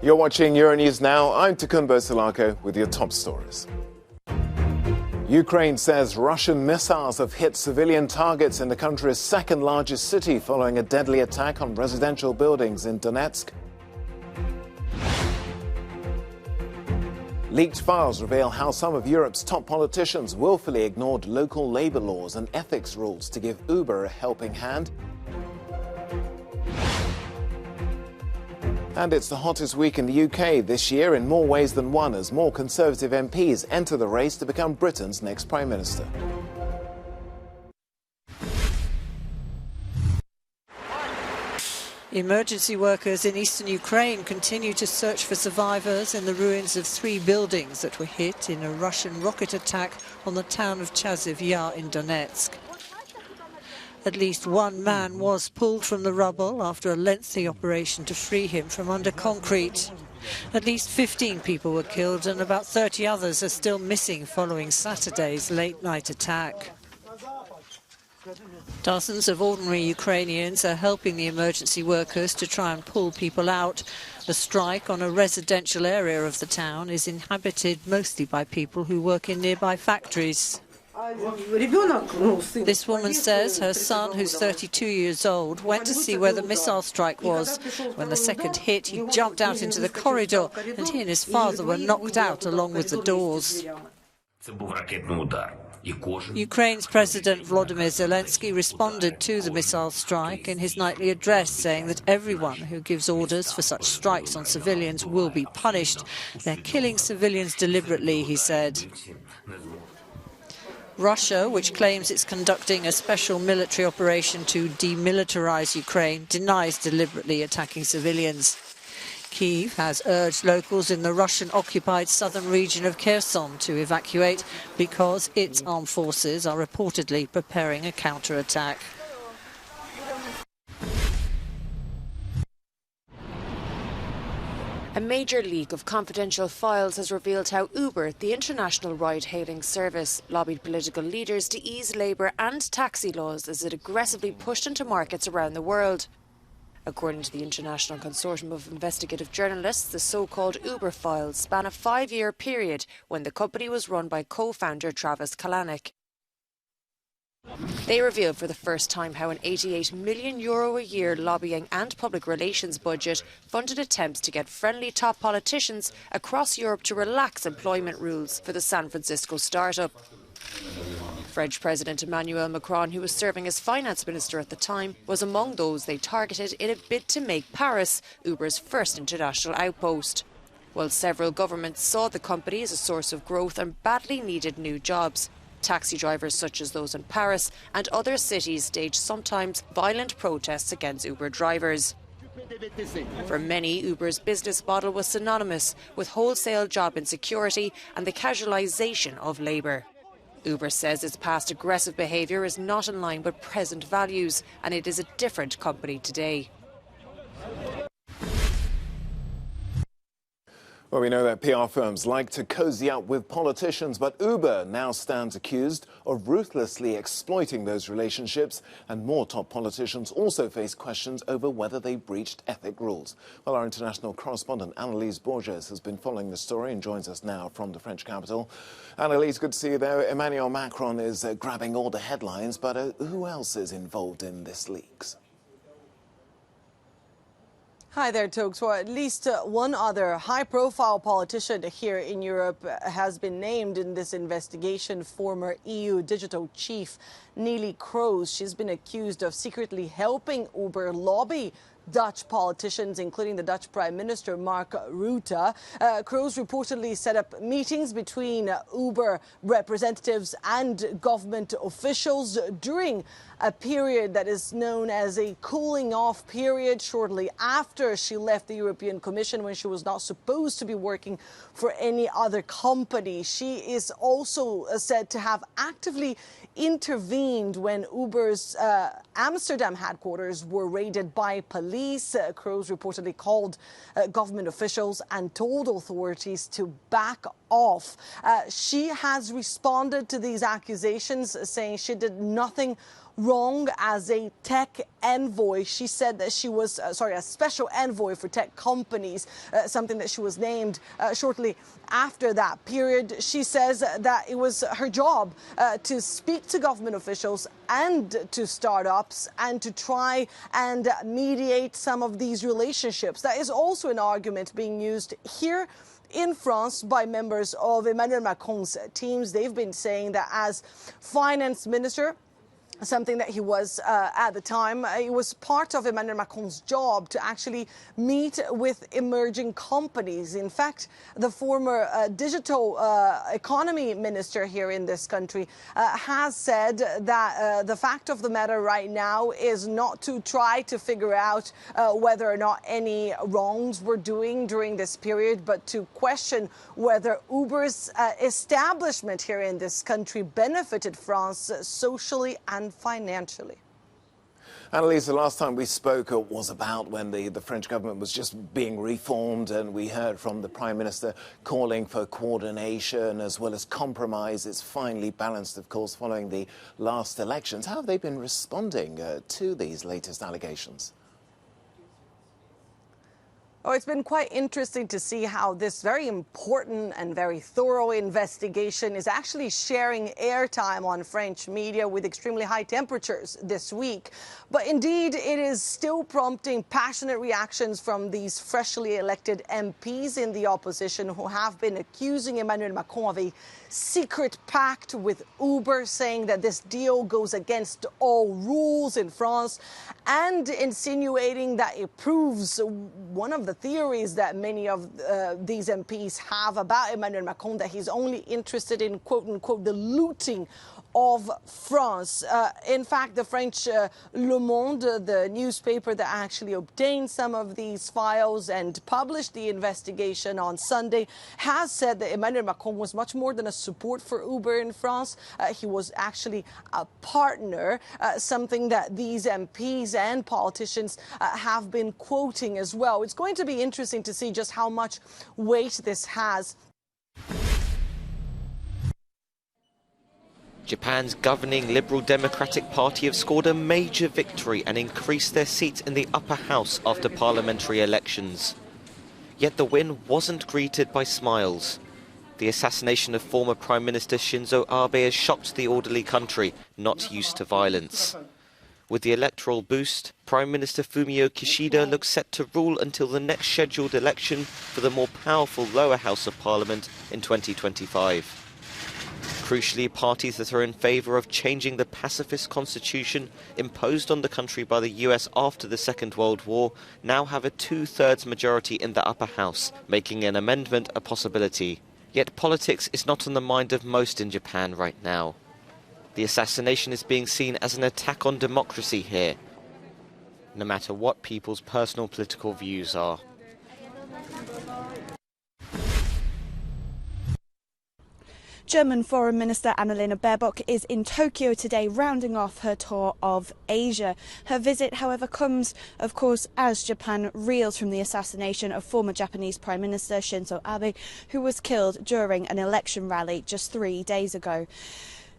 You're watching Euronews now. I'm Takumbo Salako with your top stories. Ukraine says Russian missiles have hit civilian targets in the country's second largest city following a deadly attack on residential buildings in Donetsk. Leaked files reveal how some of Europe's top politicians willfully ignored local labour laws and ethics rules to give Uber a helping hand. And it's the hottest week in the UK this year in more ways than one as more Conservative MPs enter the race to become Britain's next Prime Minister. Emergency workers in eastern Ukraine continue to search for survivors in the ruins of 3 buildings that were hit in a Russian rocket attack on the town of Chaziv Yar in Donetsk. At least one man was pulled from the rubble after a lengthy operation to free him from under concrete. At least 15 people were killed and about 30 others are still missing following Saturday's late-night attack. Dozens of ordinary Ukrainians are helping the emergency workers to try and pull people out. The strike on a residential area of the town is inhabited mostly by people who work in nearby factories. This woman says her son, who's 32 years old, went to see where the missile strike was. When the second hit, he jumped out into the corridor and he and his father were knocked out along with the doors. Ukraine's President Volodymyr Zelensky responded to the missile strike in his nightly address, saying that everyone who gives orders for such strikes on civilians will be punished. They're killing civilians deliberately, he said. Russia, which claims it's conducting a special military operation to demilitarize Ukraine, denies deliberately attacking civilians. Kyiv has urged locals in the Russian-occupied southern region of Kherson to evacuate because its armed forces are reportedly preparing a counterattack. A major leak of confidential files has revealed how Uber, the international ride-hailing service, lobbied political leaders to ease labour and taxi laws as it aggressively pushed into markets around the world. According to the International Consortium of Investigative Journalists, the so-called Uber files span a 5-year period when the company was run by co-founder Travis Kalanick. They revealed for the first time how an €88 million a year lobbying and public relations budget funded attempts to get friendly top politicians across Europe to relax employment rules for the San Francisco startup. French President Emmanuel Macron, who was serving as finance minister at the time, was among those they targeted in a bid to make Paris Uber's first international outpost. While several governments saw the company as a source of growth and badly needed new jobs, taxi drivers such as those in Paris and other cities staged sometimes violent protests against Uber drivers. For many, Uber's business model was synonymous with wholesale job insecurity and the casualisation of labour. Uber says its past aggressive behaviour is not in line with present values and it is a different company today. Well, we know that PR firms like to cozy up with politicians, but Uber now stands accused of ruthlessly exploiting those relationships, and more top politicians also face questions over whether they breached ethic rules. Well, our international correspondent Annalise Borges has been following the story and joins us now from the French capital. Annalise, good to see you there. Emmanuel Macron is grabbing all the headlines, but who else is involved in this leaks? Hi there, Tokes. Well, at least one other high-profile politician here in Europe has been named in this investigation, former EU digital chief Neelie Kroes. She's been accused of secretly helping Uber lobby Dutch politicians, including the Dutch Prime Minister Mark Rutte. Kroes reportedly set up meetings between Uber representatives and government officials during a period that is known as a cooling-off period shortly after she left the European Commission, when she was not supposed to be working for any other company. She is also said to have actively intervened when Uber's Amsterdam headquarters were raided by police. Kroes reportedly called government officials and told authorities to back off. She has responded to these accusations, saying she did nothing wrong as a tech envoy. She said that she was, a special envoy for tech companies, something that she was named shortly after that period. She says that it was her job to speak to government officials and to startups and to try and mediate some of these relationships. That is also an argument being used here in France by members of Emmanuel Macron's teams. They've been saying that as finance minister, something that he was at the time, it was part of Emmanuel Macron's job to actually meet with emerging companies. In fact, the former digital economy minister here in this country has said that the fact of the matter right now is not to try to figure out whether or not any wrongs were doing during this period, but to question whether Uber's establishment here in this country benefited France socially and financially. Annalise, the last time we spoke was about when the French government was just being reformed, and we heard from the Prime Minister calling for coordination as well as compromise. It's finally balanced, of course, following the last elections. How have they been responding to these latest allegations? Oh, it's been quite interesting to see how this very important and very thorough investigation is actually sharing airtime on French media with extremely high temperatures this week. But indeed, it is still prompting passionate reactions from these freshly elected MPs in the opposition who have been accusing Emmanuel Macron of a secret pact with Uber, saying that this deal goes against all rules in France and insinuating that it proves one of the theories that many of these MPs have about Emmanuel Macron, that he's only interested in, quote unquote, the looting of France. In fact, the French Le Monde, the newspaper that actually obtained some of these files and published the investigation on Sunday, has said that Emmanuel Macron was much more than a support for Uber in France. He was actually a partner, something that these MPs and politicians have been quoting as well. It's going to be interesting to see just how much weight this has. Japan's governing Liberal Democratic Party have scored a major victory and increased their seats in the upper house after parliamentary elections. Yet the win wasn't greeted by smiles. The assassination of former Prime Minister Shinzo Abe has shocked the orderly country, not used to violence. With the electoral boost, Prime Minister Fumio Kishida looks set to rule until the next scheduled election for the more powerful lower house of parliament in 2025. Crucially, parties that are in favour of changing the pacifist constitution imposed on the country by the US after the Second World War now have a two-thirds majority in the upper house, making an amendment a possibility. Yet politics is not on the mind of most in Japan right now. The assassination is being seen as an attack on democracy here, no matter what people's personal political views are. German Foreign Minister Annalena Baerbock is in Tokyo today, rounding off her tour of Asia. Her visit, however, comes, of course, as Japan reels from the assassination of former Japanese Prime Minister Shinzo Abe, who was killed during an election rally just 3 days ago.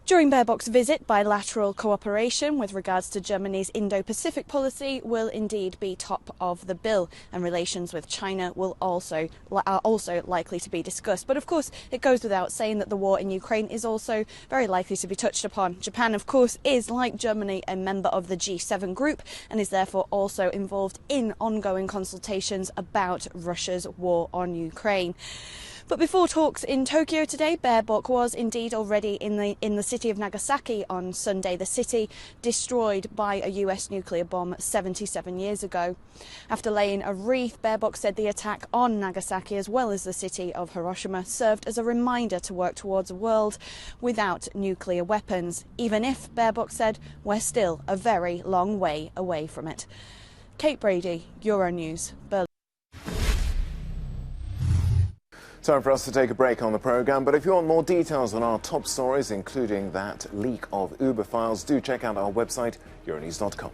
During Baerbock's visit, bilateral cooperation with regards to Germany's Indo-Pacific policy will indeed be top of the bill, and relations with China are also likely to be discussed. But of course, it goes without saying that the war in Ukraine is also very likely to be touched upon. Japan, of course, is, like Germany, a member of the G7 group and is therefore also involved in ongoing consultations about Russia's war on Ukraine. But before talks in Tokyo today, Baerbock was indeed already in the city of Nagasaki on Sunday, the city destroyed by a US nuclear bomb 77 years ago. After laying a wreath, Baerbock said the attack on Nagasaki, as well as the city of Hiroshima, served as a reminder to work towards a world without nuclear weapons, even if, Baerbock said, we're still a very long way away from it. Kate Brady, Euronews, Berlin. Time for us to take a break on the programme, but if you want more details on our top stories, including that leak of Uber files, do check out our website, euronews.com.